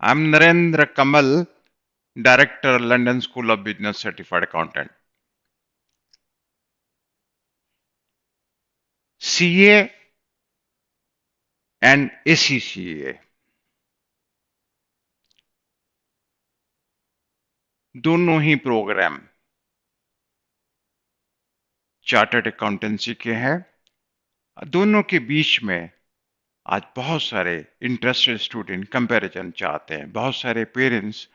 I'm Narendra Kamal, Director, London School of Business Certified Accountant. CA and ACCA दोनों ही programme chartered accountancy के हैं। दोनों के बीच में आज बहुत सारे इंटरेस्टेड स्टूडेंट कंपैरिजन चाहते हैं। बहुत सारे पेरेंट्स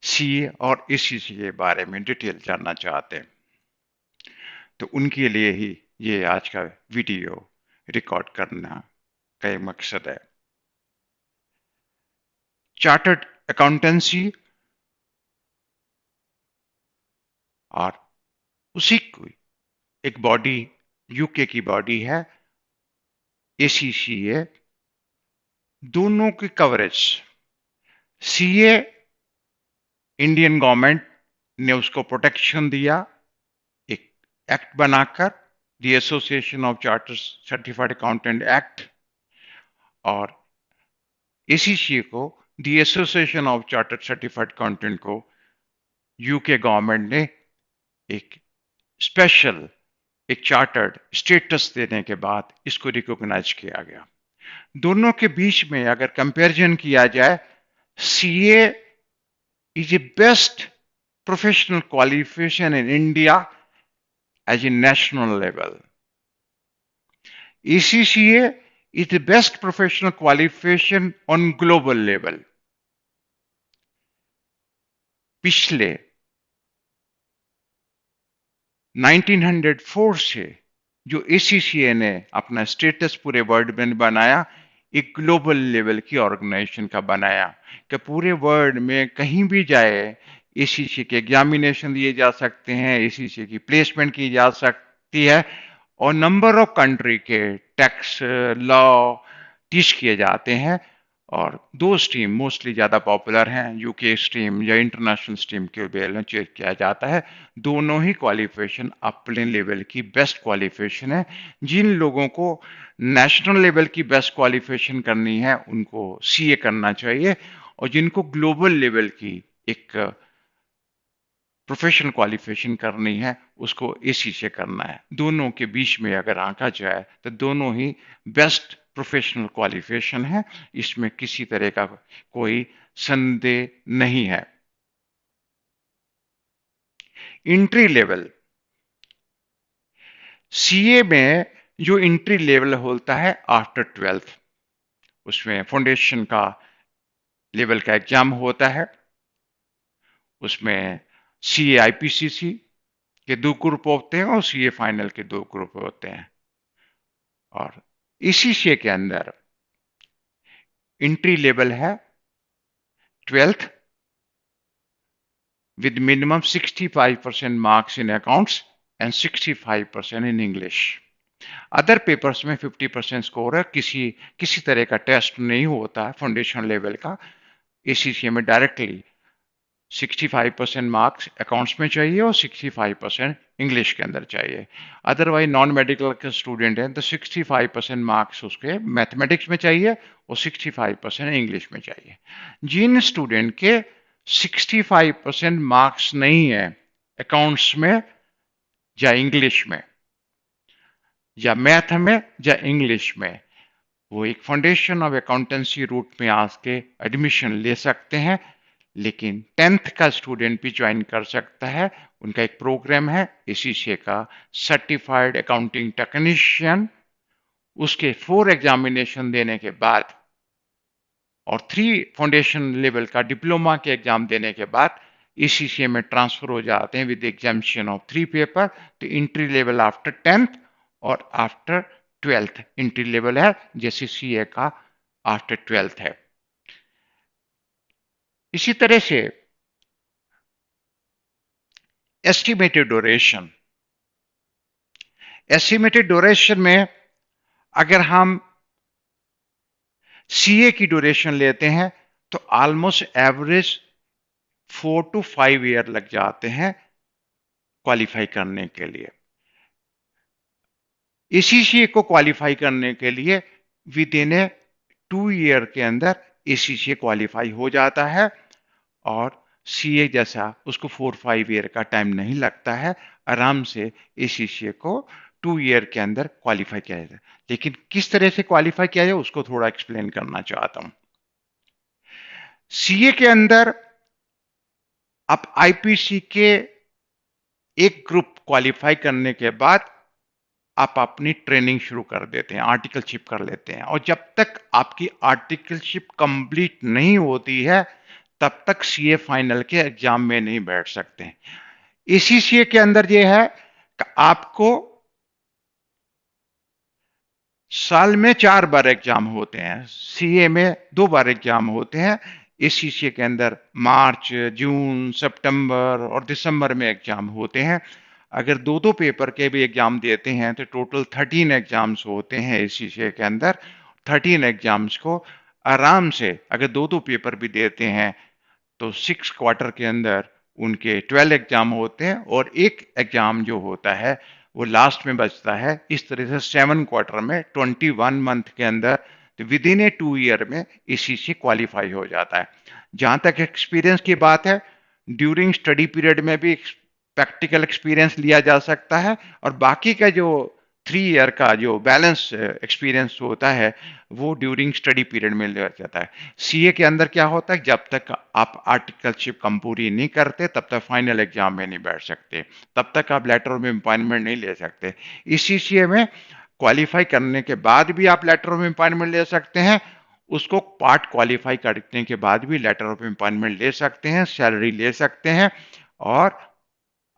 सीए और एसीसी के बारे में डिटेल जानना चाहते हैं, तो उनके लिए ही ये आज का वीडियो रिकॉर्ड करना का एक मकसद है। चार्टर्ड अकाउंटेंसी और उसी को एक बॉडी यूके की बॉडी है एसीसीए, दोनों की कवरेज सीए इंडियन गवर्नमेंट ने उसको प्रोटेक्शन दिया एक एक्ट बनाकर, the association of chartered certified accountant act, और एसीसीए को the association of chartered certified accountant को यूके गवर्नमेंट ने एक स्पेशल एक चार्टर्ड स्टेटस देने के बाद इसको रिकॉग्नाइज किया गया। दोनों के बीच में अगर कंपैरिजन किया जाए, CA is the best professional qualification in India as a national level. ACCA is the best professional qualification on global level. पिछले 1904 से जो ACCA ने अपना स्टेटस पूरे वर्ल्ड में बनाया, एक ग्लोबल लेवल की ऑर्गेनाइजेशन का बनाया कि पूरे वर्ल्ड में कहीं भी जाए एसीसी के एग्जामिनेशन दिए जा सकते हैं, एसीसी की प्लेसमेंट की जा सकती है, और नंबर ऑफ कंट्री के टैक्स लॉ टीच किए जाते हैं। और दो स्ट्रीम मोस्टली ज़्यादा पॉपुलर हैं, यूके स्ट्रीम या इंटरनेशनल स्ट्रीम के बेल में चेक किया जाता है। दोनों ही क्वालिफिकेशन अपने लेवल की बेस्ट क्वालिफिकेशन है। जिन लोगों को नेशनल लेवल की बेस्ट क्वालिफिकेशन करनी है उनको सीए करना चाहिए, और जिनको ग्लोबल लेवल की एक प्रोफेशनल क्वालिफिकेशन करनी है उसको एसी से करना है। दोनों के बीच में अगर आंका जाए तो दोनों ही बेस्ट प्रोफेशनल क्वालिफिकेशन है, इसमें किसी तरह का कोई संदेह नहीं है। एंट्री लेवल सीए में जो एंट्री लेवल होता है आफ्टर 12th, उसमें फाउंडेशन का लेवल का एग्जाम होता है। उसमें सीए आईपीसीसी के 2 ग्रुप होते हैं और सीए फाइनल के 2 ग्रुप होते हैं। और इसी से के अंदर एंट्री लेवल है 12th with minimum 65% marks in accounts and 65% in English. Other papers में 50% स्कोर है, किसी तरह का टेस्ट नहीं होता है फाउंडेशन लेवल का। एसीसी में डायरेक्टली 65% मार्क्स अकाउंट्स में चाहिए और 65% इंग्लिश के अंदर चाहिए। अदरवाइज नॉन मेडिकल के स्टूडेंट हैं तो 65% मार्क्स उसके मैथमेटिक्स में चाहिए और 65% इंग्लिश में चाहिए। जिन स्टूडेंट के 65% मार्क्स नहीं है अकाउंट्स में या इंग्लिश में या मैथ में या इंग्लिश में, वो एक फाउंडेशन ऑफ अकाउंटेंसी रूट में आके एडमिशन ले सकते हैं। लेकिन 10th का स्टूडेंट भी ज्वाइन कर सकता है। उनका एक प्रोग्राम है एसीसीए का सर्टिफाइड अकाउंटिंग टेक्नीशियन। उसके 4 एग्जामिनेशन देने के बाद और 3 फाउंडेशन लेवल का डिप्लोमा के एग्जाम देने के बाद एसीसीए में ट्रांसफर हो जाते हैं विद एग्जामिनेशन ऑफ 3 पेपर। तो एंट्री लेवल आफ्टर 10th और आफ्टर 12th एंट्री लेवल है, जैसे सीए का आफ्टर 12th है। इसी तरह से एस्टिमेटेड ड्यूरेशन में अगर हम सीए की ड्यूरेशन लेते हैं तो ऑलमोस्ट एवरेज 4 to 5 ईयर लग जाते हैं क्वालिफाई करने के लिए। एसीसीए को क्वालिफाई करने के लिए विद इन ए 2 ईयर के अंदर एसीसीए क्वालिफाई हो जाता है और सीए जैसा उसको 4-5 ईयर का टाइम नहीं लगता है, आराम से एसीसीए को 2 ईयर के अंदर क्वालिफाई किया जाता है। लेकिन किस तरह से क्वालिफाई किया जाए उसको थोड़ा एक्सप्लेन करना चाहता हूं। सीए के अंदर आप आईपीसी के एक ग्रुप क्वालिफाई करने के बाद आप अपनी ट्रेनिंग शुरू कर देते हैं, आर्टिकलशिप कर लेते हैं, और जब तक आपकी आर्टिकलशिप कंप्लीट नहीं होती है तब तक सीए फाइनल के एग्जाम में नहीं बैठ सकते। इसी सीए के अंदर यह है कि आपको साल में 4 बार एग्जाम होते हैं, सीए में 2 बार एग्जाम होते हैं। इस सीए के अंदर मार्च, जून, सितंबर और दिसंबर में एग्जाम होते हैं। अगर दो दो पेपर के भी एग्जाम देते हैं तो टोटल 13 एग्जाम्स होते हैं इस सीए के अंदर। 13 एग्जाम्स को आराम से अगर दो दो पेपर भी देते हैं तो 6 क्वार्टर के अंदर उनके 12 एग्जाम होते हैं, और एक एग्जाम जो होता है वो लास्ट में बचता है। इस तरह से 7 क्वार्टर में 21 मंथ के अंदर विद इन ए 2 ईयर में इसी से क्वालिफाई हो जाता है। जहां तक एक्सपीरियंस की बात है, ड्यूरिंग स्टडी पीरियड में भी प्रैक्टिकल एक्सपीरियंस लिया जा सकता है, और बाकी का जो 3 ईयर का जो बैलेंस एक्सपीरियंस होता है वो ड्यूरिंग स्टडी पीरियड में लिया जाता है। सीए के अंदर क्या होता है, जब तक आप आर्टिकलशिप कम पूरी नहीं करते तब तक फाइनल एग्जाम में नहीं बैठ सकते, तब तक आप लेटर ऑफ अपॉइंटमेंट नहीं ले सकते। इस सीए में क्वालिफाई करने के बाद भी आप लेटर ऑफ अपॉइंटमेंट ले सकते हैं, उसको पार्ट क्वालिफाई करने के बाद भी लेटर ऑफ अपॉइंटमेंट ले सकते हैं, सैलरी ले सकते हैं, और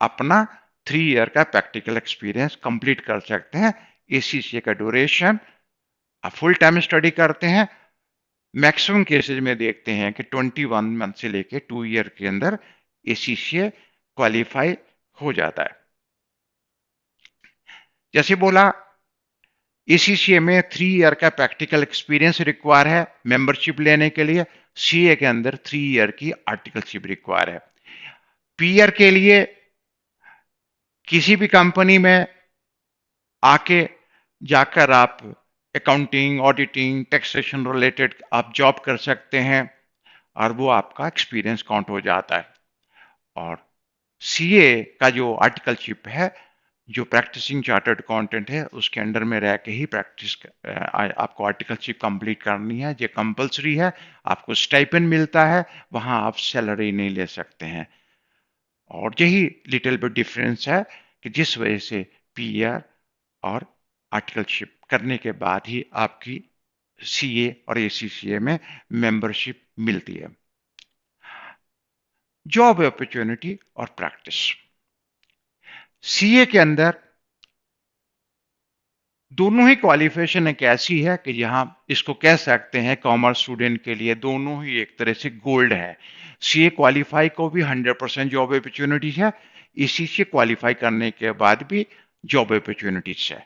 अपना 3 ईयर का प्रैक्टिकल एक्सपीरियंस कंप्लीट कर सकते हैं। एसीसीए का ड्यूरेशन आप फुल टाइम स्टडी करते हैं, मैक्सिमम केसेस में देखते हैं कि 21 मंथ से लेके 2 ईयर के अंदर एसीसीए क्वालिफाई हो जाता है। जैसे बोला, एसीसीए में 3 ईयर का प्रैक्टिकल एक्सपीरियंस रिक्वायर है मेंबरशिप लेने के लिए। सीए के अंदर 3 ईयर की आर्टिकलशिप रिक्वायर है। पीआर के लिए किसी भी कंपनी में आके जाकर आप अकाउंटिंग, ऑडिटिंग, टैक्सेशन रिलेटेड आप जॉब कर सकते हैं, और वो आपका एक्सपीरियंस काउंट हो जाता है। और सीए का जो आर्टिकलशिप है, जो प्रैक्टिसिंग चार्टर्ड अकाउंटेंट है, उसके अंडर में रह के ही आपको आर्टिकलशिप कंप्लीट करनी है। ये कंपलसरी है। आपको स्टाइपेंड मिलता है, वहां आप सैलरी नहीं ले सकते हैं। और यही लिटिल बिट डिफरेंस है कि जिस वजह से पीआर और आर्टिकलशिप करने के बाद ही आपकी सीए और एसीसीए में मेंबरशिप मिलती है। जॉब अपॉर्चुनिटी और प्रैक्टिस। सीए के अंदर दोनों ही क्वालिफिकेशन एक ऐसी है कि यहां इसको कह सकते हैं कॉमर्स स्टूडेंट के लिए दोनों ही एक तरह से गोल्ड है। सीए क्वालिफाई को भी 100% जॉब अपॉर्चुनिटी है, इसी से क्वालिफाई करने के बाद भी जॉब अपॉर्चुनिटीज है।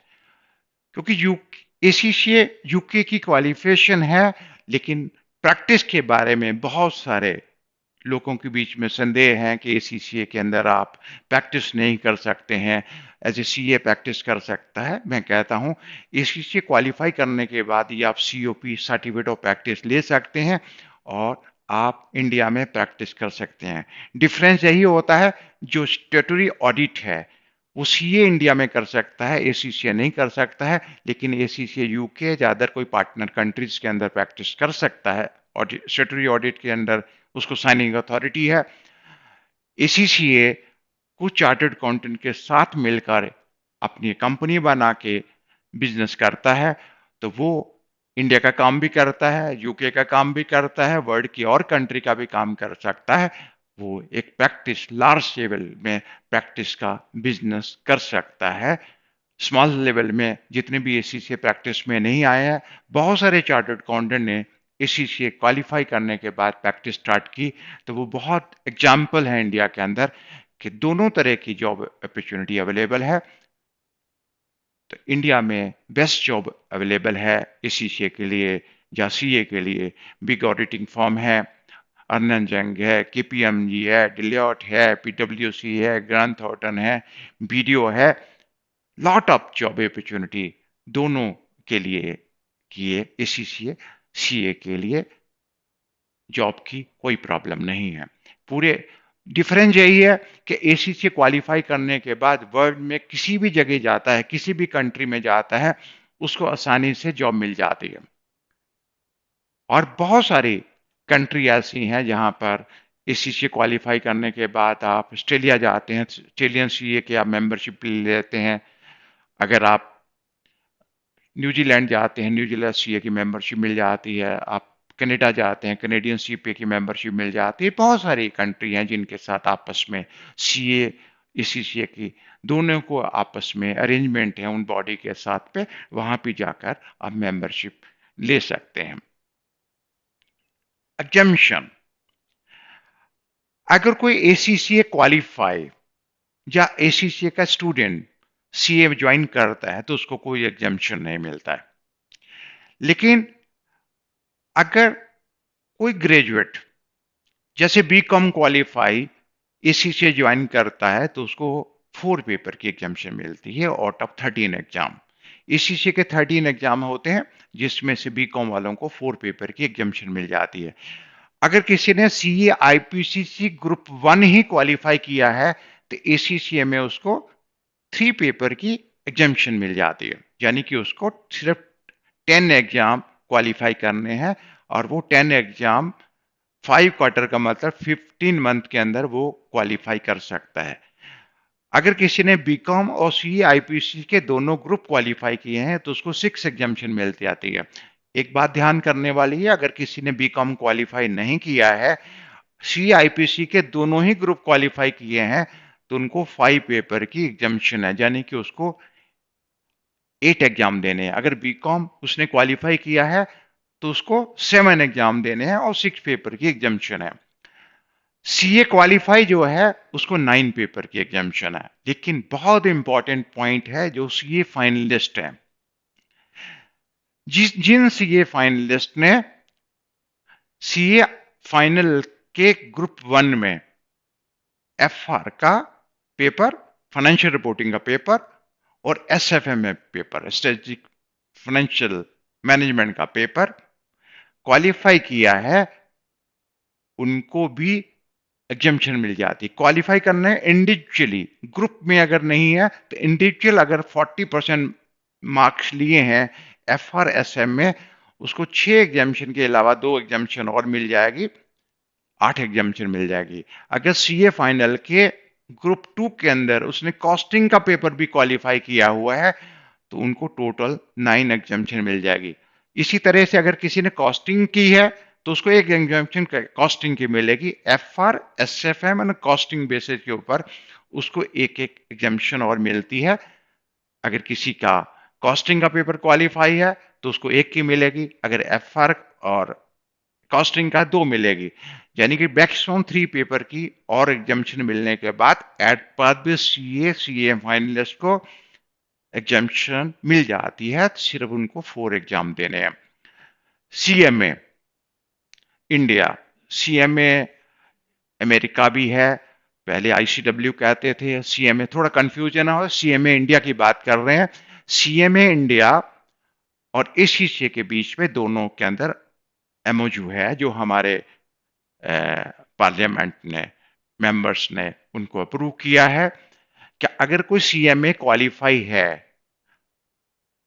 क्योंकि एसीसीए यूके की क्वालिफिकेशन है, लेकिन प्रैक्टिस के बारे में बहुत सारे लोगों के बीच में संदेह है कि एसीसीए के अंदर आप प्रैक्टिस नहीं कर सकते हैं, एज ए सीए प्रैक्टिस कर सकता है। मैं कहता हूं एसीसीए क्वालिफाई करने के बाद ही आप सीओपी सर्टिफिकेट ऑफ प्रैक्टिस ले सकते हैं और आप इंडिया में प्रैक्टिस कर सकते हैं। डिफरेंस यही होता है, जो स्टेटरी ऑडिट है वो सीए इंडिया में कर सकता है, एसीसीए नहीं कर सकता है, लेकिन एसीसीए यूके या अदर कोई पार्टनर कंट्रीज के अंदर प्रैक्टिस कर सकता है। ऑडिट, स्टेटरी ऑडिट के अंदर उसको साइनिंग अथॉरिटी है। एसीसीए कुछ चार्टर्ड अकाउंटेंट के साथ मिलकर अपनी कंपनी बना के बिजनेस करता है, तो वो इंडिया का काम भी करता है, यूके का काम भी करता है, वर्ल्ड की और कंट्री का भी काम कर सकता है। वो एक प्रैक्टिस लार्ज लेवल में प्रैक्टिस का बिजनेस कर सकता है। स्मॉल लेवल में जितने भी एसीसीए प्रैक्टिस में नहीं आए हैं, बहुत सारे चार्टर्ड अकाउंटेंट ने एसीसीए क्वालिफाई करने के बाद प्रैक्टिस स्टार्ट की, तो वो बहुत एग्जाम्पल है इंडिया के अंदर कि दोनों तरह की जॉब अपॉर्चुनिटी अवेलेबल है। तो इंडिया में बेस्ट जॉब अवेलेबल है एसीसीए के लिए या सीए के लिए। बिग ऑडिटिंग फर्म है, अर्नन यंग है, केपीएमजी है, डिलॉट है, पीडब्ल्यूसी है, ग्रांट थॉर्टन है, बीडीओ है। लॉट ऑफ जॉब अपॉर्चुनिटी दोनों के लिए किए, एसीसीए सीए के लिए जॉब की कोई प्रॉब्लम नहीं है। पूरे डिफरेंस यही है कि एसीसी क्वालिफाई करने के बाद वर्ल्ड में किसी भी जगह जाता है, किसी भी कंट्री में जाता है, उसको आसानी से जॉब मिल जाती है। और बहुत सारी कंट्री ऐसी हैं जहां पर एसीसी क्वालिफाई करने के बाद आप ऑस्ट्रेलिया जाते हैं, ऑस्ट्रेलियन सीए की आप मेंबरशिप ले लेते हैं। अगर आप न्यूजीलैंड जाते हैं, न्यूजीलैंड सीए की मेंबरशिप मिल जाती है। आप कनाडा जाते हैं, कनेडियन सीए की मेंबरशिप मिल जाती है। बहुत सारी कंट्री हैं जिनके साथ आपस में सीए एसीसीए की दोनों को आपस में अरेंजमेंट है उन बॉडी के साथ पे, वहां भी जाकर आप मेंबरशिप ले सकते हैं। एग्जम्पशन, अगर कोई एसीसीए क्वालिफाई या एसीसीए का स्टूडेंट सीए ज्वाइन करता है तो उसको कोई एग्जम्पशन नहीं मिलता है। लेकिन अगर कोई ग्रेजुएट जैसे बीकॉम क्वालिफाई एसीसीए ज्वाइन करता है तो उसको 4 पेपर की एग्जामेशन मिलती है आउट ऑफ 13 एग्जाम। एसीसीए के 13 एग्जाम होते हैं जिसमें से बीकॉम वालों को 4 पेपर की एग्जामेशन मिल जाती है। अगर किसी ने सीए आईपीसीसी ग्रुप 1 ही क्वालिफाई किया है तो एसीसीए में उसको 3 पेपर की एग्जामेशन मिल जाती है, यानी कि उसको सिर्फ 10 एग्जाम क्वालिफाई करने हैं और वो 10 एग्जाम 5 क्वार्टर का मतलब 15 मंथ के अंदर वो क्वालिफाई कर सकता है। अगर किसी ने बीकॉम और सी आईपीसी के दोनों ग्रुप क्वालिफाई किए हैं तो उसको 6 एग्जामेशन मिलती आती है। एक बात ध्यान करने वाली है, अगर किसी ने बीकॉम क्वालिफाई नहीं किया है, सी आईपीसी के दोनों ही ग्रुप क्वालिफाई किए हैं, तो उनको 5 पेपर की एग्जामेशन है, यानी कि उसको 8 एग्जाम देने हैं। अगर बीकॉम उसने क्वालिफाई किया है तो उसको 7 एग्जाम देने हैं और 6 पेपर की एग्जामेशन है। सीए क्वालिफाई जो है उसको 9 पेपर की एग्जामेशन है। लेकिन बहुत इंपॉर्टेंट पॉइंट है, जो सीए फाइनलिस्ट है, जिन सीए फाइनलिस्ट ने सीए फाइनल के ग्रुप 1 में एफआर का पेपर, फाइनेंशियल रिपोर्टिंग का पेपर और एसएफएम में पेपर, स्ट्रेटेजिक फाइनेंशियल मैनेजमेंट का पेपर क्वालिफाई किया है, उनको भी एग्जामेशन मिल जाती है। क्वालिफाई करना है इंडिविजुअली, ग्रुप में अगर नहीं है तो इंडिविजुअल अगर 40% मार्क्स लिए हैं एफ आर एस एम में, उसको 6 एग्जामेशन के अलावा 2 एग्जामेशन और मिल जाएगी, 8 एग्जामेशन मिल जाएगी। अगर सीए फाइनल के ग्रुप 2 के अंदर उसने कॉस्टिंग का पेपर भी क्वालिफाई किया हुआ है तो उनको टोटल 9 एग्जामेशन मिल जाएगी। इसी तरह से अगर किसी ने कॉस्टिंग की है तो उसको एक एग्जामेशन कॉस्टिंग की मिलेगी। F R S F M and costing basis के ऊपर उसको एक एक एग्जामेशन और मिलती है। अगर किसी का कॉस्टिंग का पेपर क्वालिफाई है तो उसको एक की मिलेगी, अगर एफ आर और कॉस्टिंग का 2 मिलेगी, यानी कि मैक्सिमम 3 पेपर की और एग्जामेशन मिलने के बाद एट बाद भी सीए फाइनलिस्ट को एग्जामेशन मिल जाती है। सिर्फ उनको 4 एग्जाम देने हैं। सीएमए इंडिया, सीएमए अमेरिका भी है, पहले आईसीडब्ल्यू कहते थे, सीएमए थोड़ा कंफ्यूजन हो, सीएमए इंडिया की बात कर रहे हैं। सीएमए इंडिया और एसीसीए के बीच में दोनों के अंदर एमओयू है, जो हमारे पार्लियामेंट ने मेंबर्स ने उनको अप्रूव किया है कि अगर कोई सीएमए क्वालिफाई है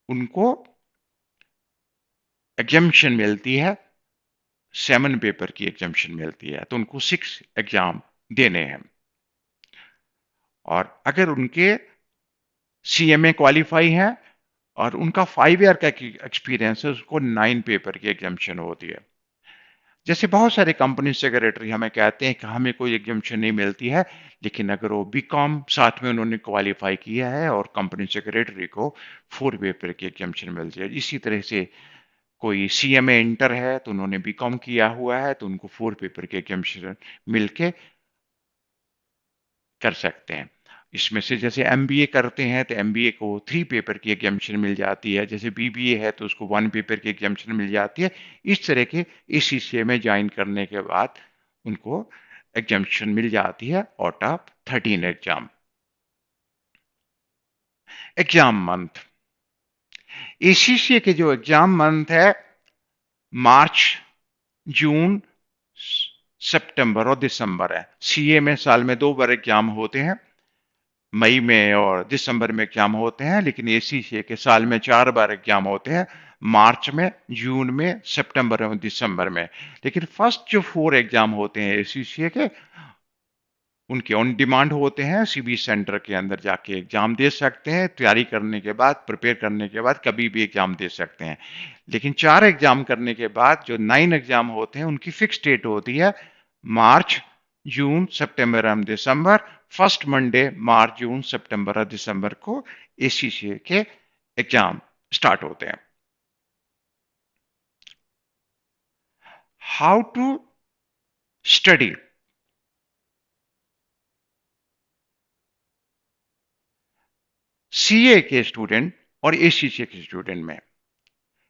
उनको एग्जामेशन मिलती है, 7 पेपर की एग्जामेशन मिलती है, तो उनको 6 एग्जाम देने हैं। और अगर उनके सीएमए क्वालिफाई है और उनका 5 ईयर का एक्सपीरियंस है, उसको 9 पेपर की एग्जामेशन होती है। जैसे बहुत सारे कंपनी सेक्रेटरी हमें कहते हैं कि हमें कोई एग्जामेशन नहीं मिलती है, लेकिन अगर वो बीकॉम साथ में उन्होंने क्वालिफाई किया है और कंपनी सेक्रेटरी को 4 पेपर की एग्जामेशन मिलती है। इसी तरह से कोई सीएमए इंटर है तो उन्होंने बीकॉम किया हुआ है तो उनको 4 पेपर के एग्जामेशन मिलके कर सकते हैं। इसमें से जैसे एमबीए करते हैं तो एमबीए को 3 पेपर की एग्जामेशन मिल जाती है, जैसे बीबीए है तो उसको 1 पेपर की एग्जामेशन मिल जाती है। इस तरह के इस हिस्से में ज्वाइन करने के बाद उनको एग्जामेशन मिल जाती है out of 13 exam. Exam month, ACCA के जो एग्जाम मंथ है मार्च, जून, सितंबर और दिसंबर है। सीए में साल में 2 बार एग्जाम होते हैं, मई में और दिसंबर में एग्जाम होते हैं, लेकिन एसीसीए के साल में 4 बार एग्जाम होते हैं, मार्च में, जून में, सितंबर और दिसंबर में। लेकिन फर्स्ट जो 4 एग्जाम होते हैं एसीसीए के, उनके ऑन डिमांड होते हैं, सीबी सेंटर के अंदर जाके एग्जाम दे सकते हैं, तैयारी करने के बाद, प्रिपेयर करने के बाद कभी भी एग्जाम दे सकते हैं। लेकिन 4 एग्जाम करने के बाद जो 9 एग्जाम होते हैं उनकी फिक्स डेट होती है, मार्च, जून, सितंबर एंड दिसंबर। फर्स्ट मंडे मार्च, जून, सितंबर और दिसंबर को एसीसीए के एग्जाम स्टार्ट होते हैं। How to study. सीए के स्टूडेंट और एसीसीए के स्टूडेंट में,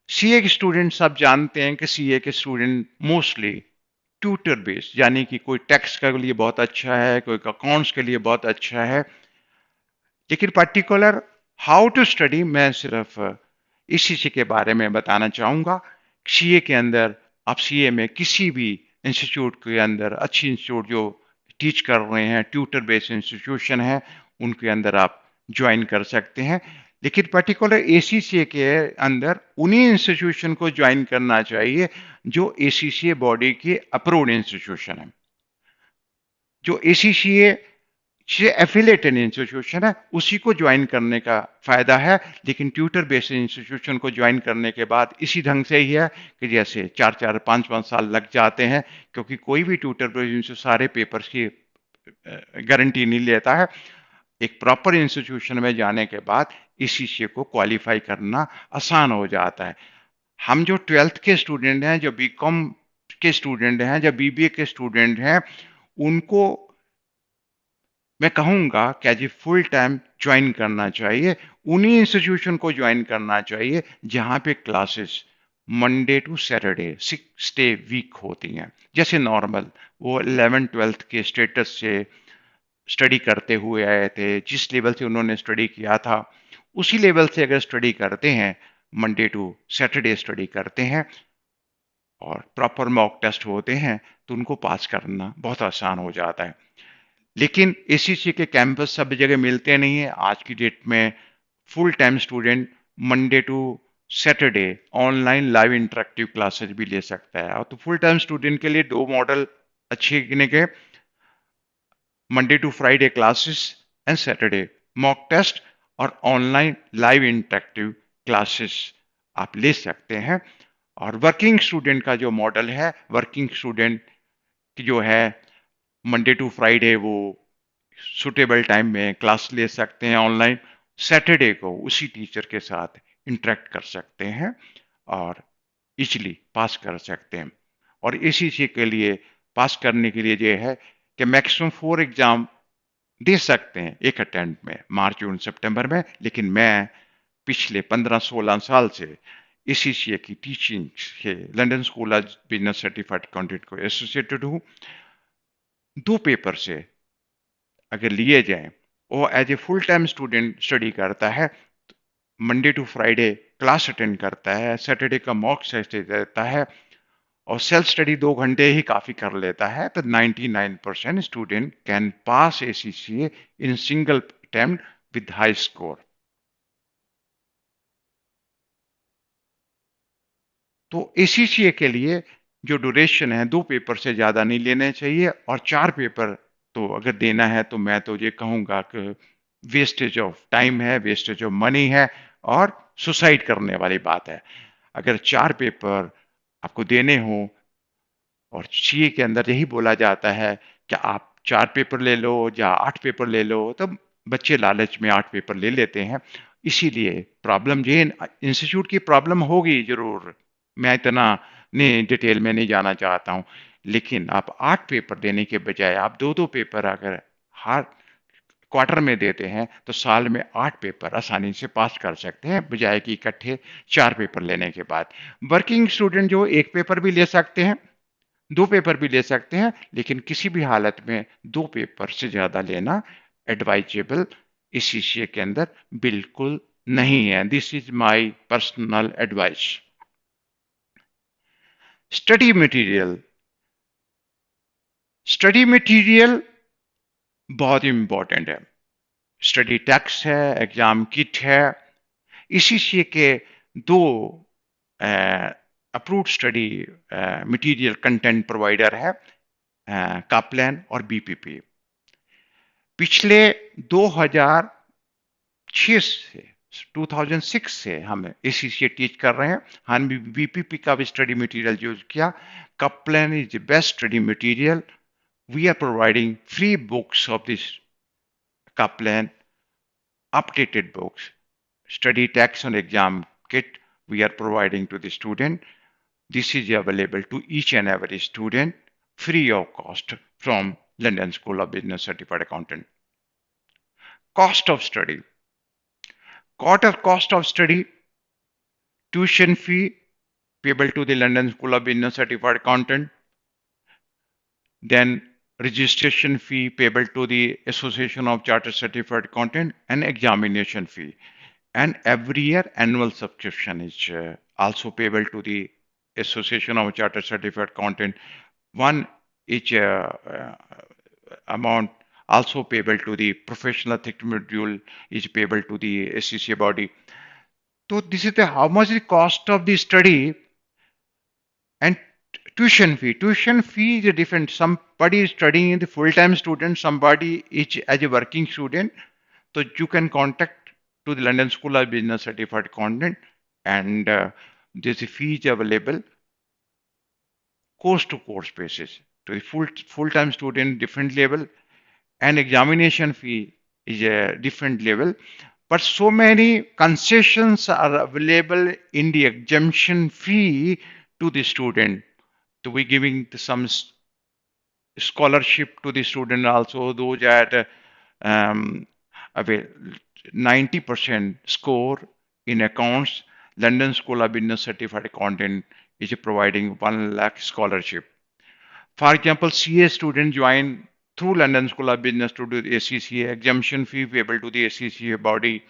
सीए के स्टूडेंट सब जानते हैं कि सीए के स्टूडेंट मोस्टली ट्यूटर बेस्ड, यानी कि कोई टैक्स के लिए बहुत अच्छा है, कोई अकाउंट्स के लिए बहुत अच्छा है। लेकिन पर्टिकुलर हाउ टू स्टडी मैं सिर्फ इसी चीज के बारे में बताना चाहूंगा। सीए के अंदर आप सीए में किसी भी इंस्टीट्यूट के अंदर, अच्छी इंस्टीट्यूट जो टीच कर रहे हैं, ट्यूटर बेस्ड इंस्टीट्यूशन है, उनके अंदर आप ज्वाइन कर सकते हैं। लेकिन पर्टिकुलर एसीसीए के अंदर उन्हीं इंस्टीट्यूशन को ज्वाइन करना चाहिए जो एसीसीए बॉडी के अप्रूव्ड इंस्टीट्यूशन है। जो एसीसीए से एफिलेटेड इंस्टीट्यूशन है उसी को ज्वाइन करने का फायदा है। लेकिन ट्यूटर बेस्ड इंस्टीट्यूशन को ज्वाइन करने के बाद इसी ढंग से ही है कि जैसे 4-4, 5-5 साल लग जाते हैं, क्योंकि कोई भी ट्यूटर बेस्ड सारे पेपर्स की गारंटी नहीं लेता है। एक प्रॉपर इंस्टीट्यूशन में जाने के बाद ईसीसीए को क्वालिफाई करना आसान हो जाता है। हम जो 12th के स्टूडेंट हैं, जो बीकॉम के स्टूडेंट हैं, जो बीबीए के स्टूडेंट हैं, उनको मैं कहूंगा कि as a full time join करना चाहिए, उन्हीं इंस्टीट्यूशन को ज्वाइन करना चाहिए जहां पे classes Monday to Saturday 6 day week होती हैं। जैसे नॉर्मल वो 11th-12th के स्टेटस से स्टडी करते हुए आए थे, जिस लेवल से उन्होंने स्टडी किया था उसी लेवल से अगर स्टडी करते हैं, मंडे टू सैटरडे स्टडी करते हैं और प्रॉपर मॉक टेस्ट होते हैं, तो उनको पास करना बहुत आसान हो जाता है। लेकिन एसीसी के कैंपस सब जगह मिलते नहीं है। आज की डेट में full time student Monday to Saturday online live interactive classes भी ले सकता है। और तो फुल टाइम स्टूडेंट के लिए 2 मॉडल अच्छे गिने गए, Monday to Friday classes and Saturday mock test, और ऑनलाइन लाइव इंटरेक्टिव क्लासेस आप ले सकते हैं। और वर्किंग स्टूडेंट का जो मॉडल है, वर्किंग स्टूडेंट की जो है मंडे टू फ्राइडे वो सुटेबल टाइम में क्लास ले सकते हैं ऑनलाइन, सैटरडे को उसी टीचर के साथ इंटरेक्ट कर सकते हैं और इजीली पास कर सकते हैं। और इसी चीज के लिए पास करने के लिए ये है कि मैक्सिमम 4 एग्जाम दे सकते हैं एक अटेम्प्ट में, मार्च, जून, सितंबर में। लेकिन मैं पिछले 15-16 साल से इसी सी की टीचिंग से London School of Business certified accountant को एसोसिएटेड हूँ। 2 पेपर से अगर लिए जाए, वो as a full time student study करता है, Monday to Friday class attend करता है, सैटरडे का मॉक टेस्ट देता है और सेल्फ स्टडी 2 घंटे ही काफी कर लेता है, तो 99% student can pass ACCA in single attempt with high score. तो एसीसीए के लिए जो ड्यूरेशन है, 2 पेपर से ज्यादा नहीं लेने चाहिए। और 4 पेपर तो अगर देना है तो मैं तो ये कहूंगा कि वेस्टेज ऑफ टाइम है, वेस्टेज ऑफ मनी है और सुसाइड करने वाली बात है। अगर 4 पेपर आपको देने हो, और सीए के अंदर यही बोला जाता है कि आप 4 पेपर ले लो या 8 पेपर ले लो, तब बच्चे लालच में 8 पेपर ले लेते हैं। इसीलिए प्रॉब्लम ये इंस्टीट्यूट की प्रॉब्लम होगी जरूर, मैं इतना नहीं डिटेल में नहीं जाना चाहता हूँ। लेकिन आप 8 पेपर देने के बजाय आप 2-2 पेपर अगर हर क्वार्टर में देते हैं, तो साल में 8 पेपर आसानी से पास कर सकते हैं, बजाय कि इकट्ठे 4 पेपर लेने के बाद। वर्किंग स्टूडेंट जो 1 पेपर भी ले सकते हैं, 2 पेपर भी ले सकते हैं, लेकिन किसी भी हालत में 2 पेपर से ज्यादा लेना एडवाइजेबल इस शीशे के अंदर बिल्कुल नहीं है। This is my personal advice. Study material study material बहुत इंपॉर्टेंट है। स्टडी टेक्स्ट है, एग्जाम किट है। इसी से के दो approved study material content provider है, कापलैन और बीपीपी। पिछले 2006 से 2006 से हम एसीसी टीच कर रहे हैं। हम बीपीपी का भी स्टडी मटेरियल यूज किया। Kaplan is the best study material. We are providing free books of this Kaplan, updated books, study text and exam kit we are providing to the student. This is available to each and every student free of cost from London School of Business Certified Accountant. Cost of study. Cost of study, tuition fee payable to the London School of Business Certified Accountant, then registration fee payable to the Association of Chartered Certified Accountant, and examination fee. And every year annual subscription is also payable to the Association of Chartered Certified Accountant. One each amount also payable to the professional ethics module is payable to the SCCA body. So this is the how much the cost of the study. And tuition fee. Tuition fee is different. Somebody is studying in the full-time student, somebody is as a working student. So you can contact to the London School of Business Certified Accountant, and there's a fee is available course to course basis. To the full-time student, different level, and examination fee is a different level. But so many concessions are available in the exemption fee to the student. To be giving some scholarship to the student also, those at um, 90% score in accounts. London School of Business Certified Accountant is providing 1 lakh scholarship. For example, CA student join through London School of Business to do the ACCA. Exemption fee payable to the ACCA body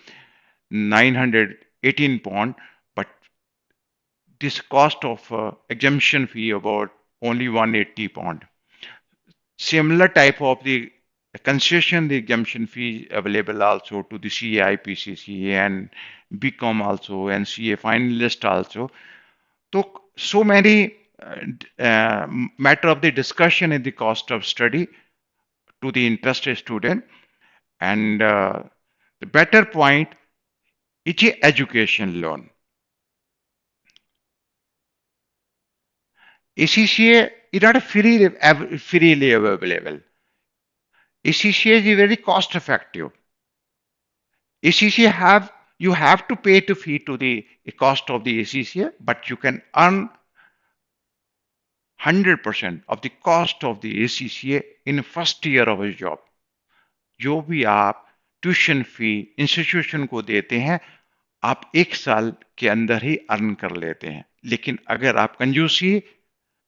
918 pound, but this cost of exemption fee about only 180 pound. Similar type of the concession, the exemption fee available also to the CAI, PCCA and BCom also, and CA finalist also. So many matter of the discussion in the cost of study to the interested student. And the better point is education loan. ACCA is not freely available. ACCA is very cost effective. ACCA you have to pay to fee to the cost of the ACCA, but you can earn 100% of the cost of the ACCA in first year of a job. जो भी आप tuition fee institution को देते हैं, आप 1 साल के अंदर ही अर्न कर लेते हैं। लेकिन अगर आप कंजूसी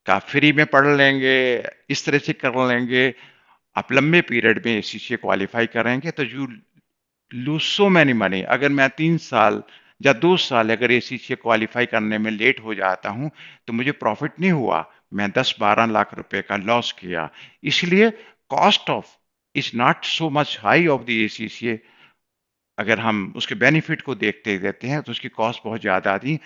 का फ्री में पढ़ लेंगे, इस तरह से कर लेंगे, आप लंबे पीरियड में ACCA क्वालिफाई करेंगे तो you lose so many money. अगर मैं 3 साल या 2 साल अगर ACCA क्वालिफाई करने में लेट हो जाता हूं तो मुझे प्रॉफिट नहीं हुआ, मैं 10-12 लाख रुपए का लॉस किया। इसलिए cost of is not so much high of the ACCA। अगर हम उसके बेनिफिट को देखते रहते हैं तो उसकी कॉस्ट बहुत ज्यादा आती।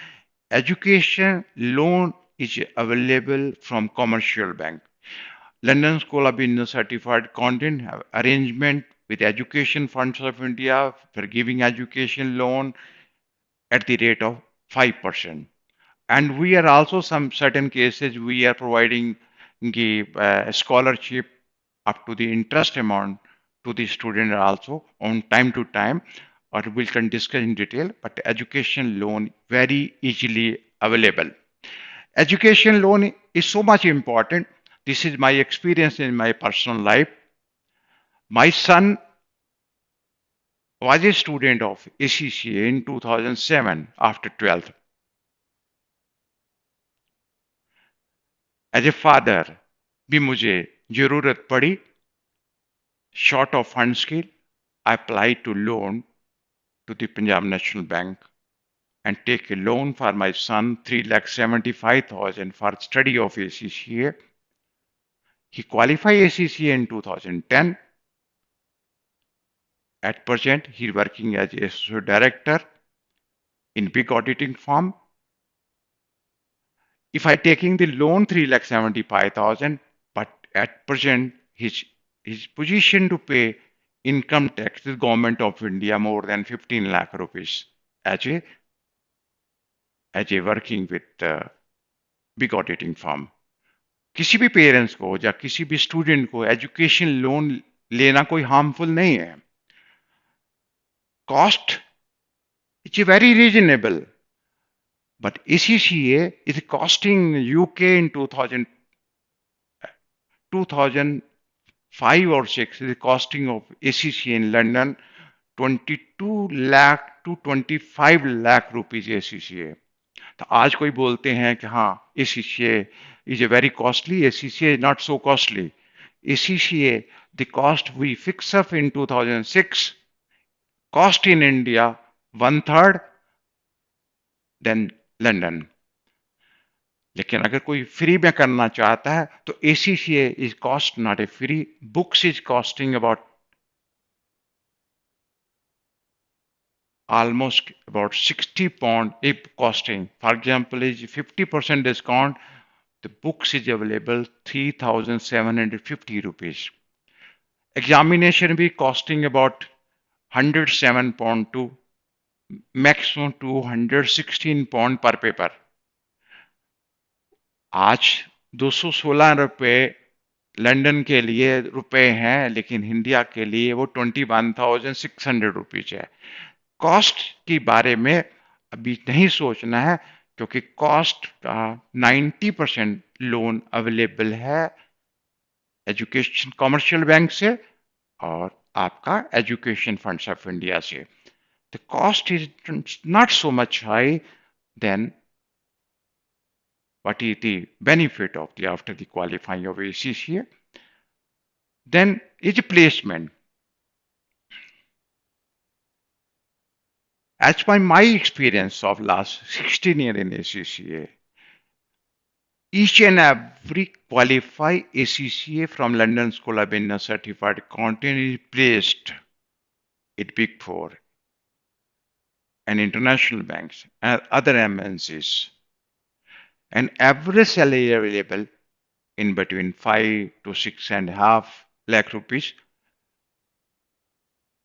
Education loan is available from commercial bank. London School of Business Certified Accountant have arrangement with Education Funds of India for giving education loan at the rate of 5%. And we are also some certain cases we are providing the scholarship up to the interest amount to the student also on time to time, or we can discuss in detail, but education loan very easily available. Education loan is so much important. This is my experience in my personal life. My son was a student of ACCA in 2007 after 12th. As a father, भी मुझे जरूरत पड़ी short of funds की, I applied to loan to the Punjab National Bank and take a loan for my son 3,75,000 for study of ACCA. He qualified ACCA in 2010. At present, he's working as a associate director in big auditing firm. If I taking the loan 3,75,000, but at present his position to pay income tax to the government of India more than 15 lakh rupees as a working with big auditing firm. किसी भी parents को या किसी भी student को education loan लेना कोई harmful नहीं है. Cost it's very reasonable, but ACCA is costing UK in 2005 or 6 the costing of ACCA in London 22 lakh to 25 lakh rupees ACCA. तो आज कोई बोलते हैं कि हाँ ACCA is a very costly. ACCA is not so costly. ACCA, the cost we fix up in 2006, cost in India 1/3 than London. लेकिन अगर कोई फ्री में करना चाहता है तो ACCA is cost not a free. Books is costing almost about 60 pound if costing. For example, is 50% discount. The books is available 3,750 rupees. Examination be costing about 107 pound to maximum 216 pound per paper. आज 216 रुपए London के लिए रुपए हैं, लेकिन India के लिए वो 21,600 रुपीज है. कॉस्ट के बारे में अभी नहीं सोचना है, क्योंकि कॉस्ट का 90% लोन अवेलेबल है एजुकेशन कमर्शियल बैंक से और आपका एजुकेशन फंड्स ऑफ इंडिया से. The cost is not so much high then what is the benefit of the after the qualifying of ACCA. Then is placement. As by my experience of last 16 years in ACCA, each and every qualified ACCA from London School of Business certified accountant is placed at Big Four and international banks and other MNCs. And average salary available in between 5 to 6.5 lakh rupees.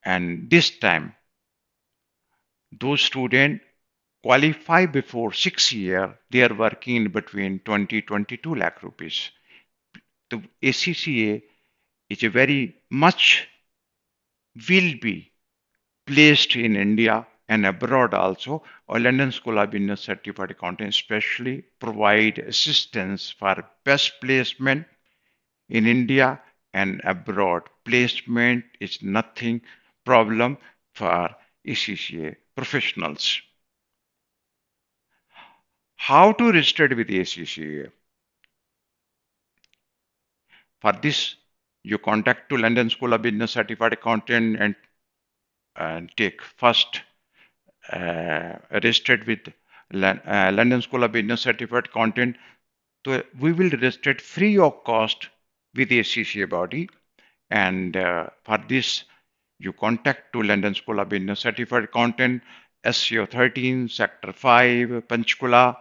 And this time, those students qualify before 6 years, they are working in between 20-22 lakh rupees. The ACCA is a very much will be placed in India and abroad also. Or London School of Business Certified Accountant especially provide assistance for best placement in India and abroad. Placement is nothing problem for ACCA professionals. How to register with ACCA? For this, you contact to London School of Business Certified Accountant and take first registered with London School of Business Certified Accountant. So we will register free of cost with the ACCA body, and for this you contact to London School of Business Certified Accountant, SCO 13, Sector 5, Panchkula.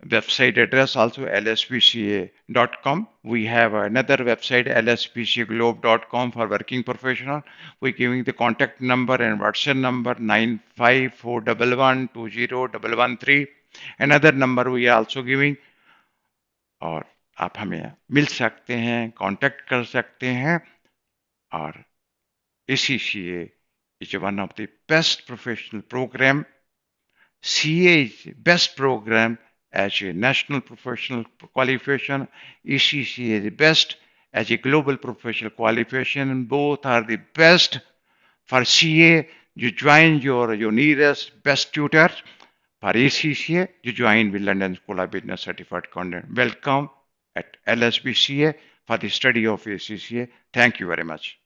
Website address also lspca.com. We have another website lspcaglobe.com for working professional. We're giving the contact number and WhatsApp number 9541120113. Another number we are also giving. और आप हमें मिल सकते हैं, contact कर सकते हैं. और ACCA is one of the best professional program. CA is best program as a national professional qualification. ACCA is the best as a global professional qualification. Both are the best. For CA, you join your nearest best tutor. For ACCA, you join with London School of Business Certified Accountant. Welcome at LSBCA for the study of ACCA. Thank you very much.